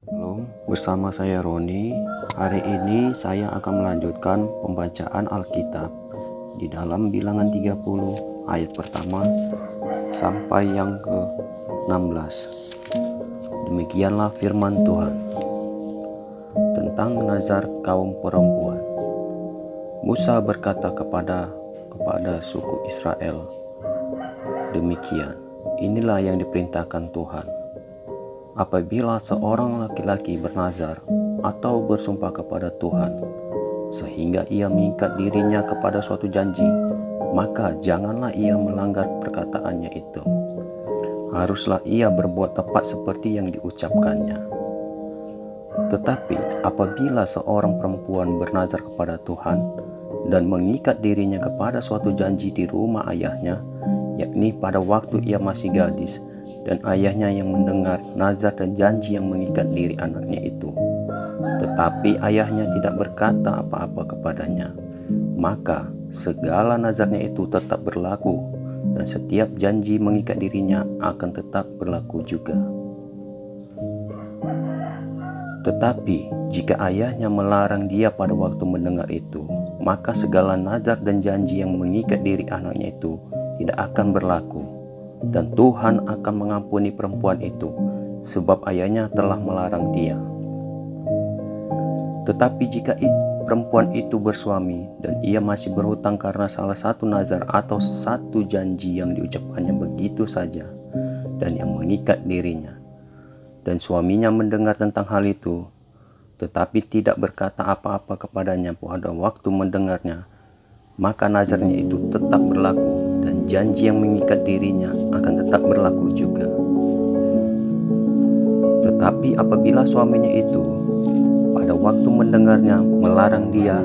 Halo, bersama saya Roni. Hari ini saya akan melanjutkan pembacaan Alkitab di dalam Bilangan 30 ayat pertama sampai yang ke-16. Demikianlah firman Tuhan tentang nazar kaum perempuan. Musa berkata kepada suku Israel, demikian, inilah yang diperintahkan Tuhan. Apabila seorang laki-laki bernazar atau bersumpah kepada Tuhan, sehingga ia mengikat dirinya kepada suatu janji, maka janganlah ia melanggar perkataannya itu. Haruslah ia berbuat tepat seperti yang diucapkannya. Tetapi apabila seorang perempuan bernazar kepada Tuhan dan mengikat dirinya kepada suatu janji di rumah ayahnya, yakni pada waktu ia masih gadis, dan ayahnya yang mendengar nazar dan janji yang mengikat diri anaknya itu, tetapi ayahnya tidak berkata apa-apa kepadanya, maka segala nazarnya itu tetap berlaku, dan setiap janji mengikat dirinya akan tetap berlaku juga. Tetapi jika ayahnya melarang dia pada waktu mendengar itu, maka segala nazar dan janji yang mengikat diri anaknya itu tidak akan berlaku, dan Tuhan akan mengampuni perempuan itu, sebab ayahnya telah melarang dia. Tetapi jika perempuan itu bersuami dan ia masih berhutang karena salah satu nazar atau satu janji yang diucapkannya begitu saja dan yang mengikat dirinya, dan suaminya mendengar tentang hal itu, tetapi tidak berkata apa-apa kepadanya pada waktu mendengarnya, maka nazarnya itu tetap berlaku, dan janji yang mengikat dirinya akan tetap berlaku juga. Tetapi apabila suaminya itu pada waktu mendengarnya melarang dia,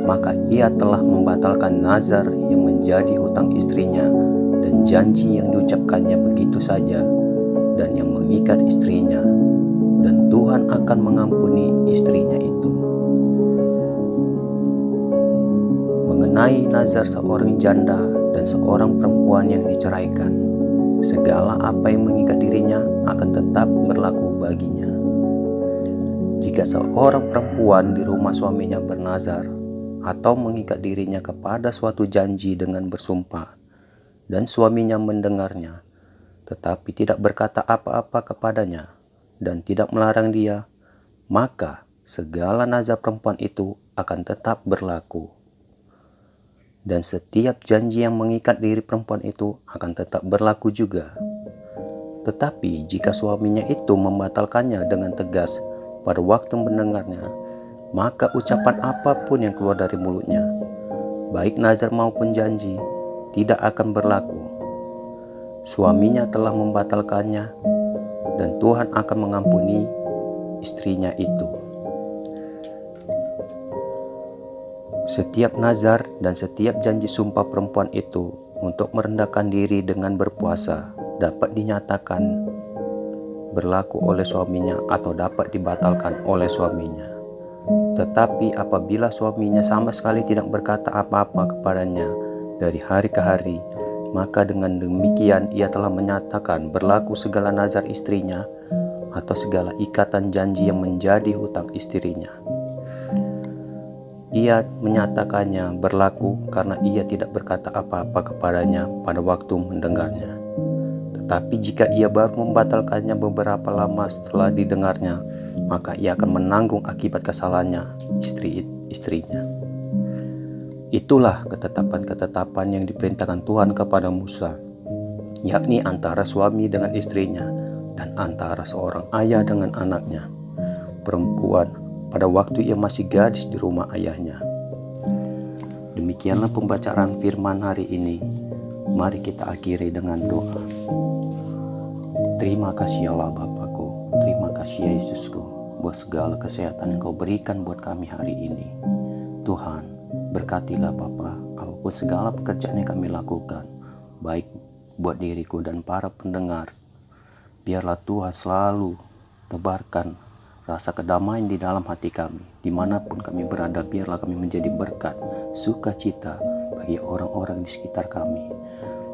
maka ia telah membatalkan nazar yang menjadi hutang istrinya dan janji yang diucapkannya begitu saja dan yang mengikat istrinya, dan Tuhan akan mengampuni istrinya itu. Mengenai nazar seorang janda dan seorang perempuan yang diceraikan, segala apa yang mengikat dirinya akan tetap berlaku baginya. Jika seorang perempuan di rumah suaminya bernazar atau mengikat dirinya kepada suatu janji dengan bersumpah, dan suaminya mendengarnya, tetapi tidak berkata apa-apa kepadanya dan tidak melarang dia, maka segala nazar perempuan itu akan tetap berlaku, dan setiap janji yang mengikat diri perempuan itu akan tetap berlaku juga. Tetapi jika suaminya itu membatalkannya dengan tegas pada waktu mendengarnya, maka ucapan apapun yang keluar dari mulutnya, baik nazar maupun janji, tidak akan berlaku. Suaminya telah membatalkannya, dan Tuhan akan mengampuni istrinya itu. Setiap nazar dan setiap janji sumpah perempuan itu untuk merendahkan diri dengan berpuasa dapat dinyatakan berlaku oleh suaminya atau dapat dibatalkan oleh suaminya. Tetapi apabila suaminya sama sekali tidak berkata apa-apa kepadanya dari hari ke hari, maka dengan demikian ia telah menyatakan berlaku segala nazar istrinya atau segala ikatan janji yang menjadi hutang istrinya. Ia menyatakannya berlaku karena ia tidak berkata apa-apa kepadanya pada waktu mendengarnya. Tetapi jika ia baru membatalkannya beberapa lama setelah didengarnya, maka ia akan menanggung akibat kesalahannya istrinya. Itulah ketetapan-ketetapan yang diperintahkan Tuhan kepada Musa, yakni antara suami dengan istrinya dan antara seorang ayah dengan anaknya perempuan pada waktu ia masih gadis di rumah ayahnya. Demikianlah pembacaan firman hari ini. Mari kita akhiri dengan doa. Terima kasih Allah Bapakku, terima kasih Yesusku, buat segala kesehatan yang Kau berikan buat kami hari ini. Tuhan, berkatilah Bapa, apapun segala pekerjaan yang kami lakukan, baik buat diriku dan para pendengar. Biarlah Tuhan selalu tebarkan rasa kedamaian di dalam hati kami. Dimanapun kami berada, biarlah kami menjadi berkat, sukacita bagi orang-orang di sekitar kami.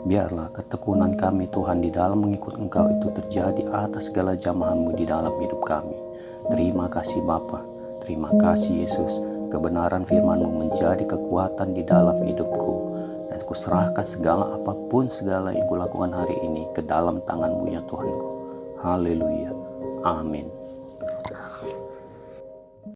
Biarlah ketekunan kami Tuhan di dalam mengikut Engkau itu terjadi atas segala jamahan-Mu di dalam hidup kami. Terima kasih Bapa, terima kasih Yesus. Kebenaran firman-Mu menjadi kekuatan di dalam hidupku. Dan kuserahkan segala apapun segala yang kulakukan hari ini ke dalam tangan-Mu ya Tuhanku. Haleluya. Amin.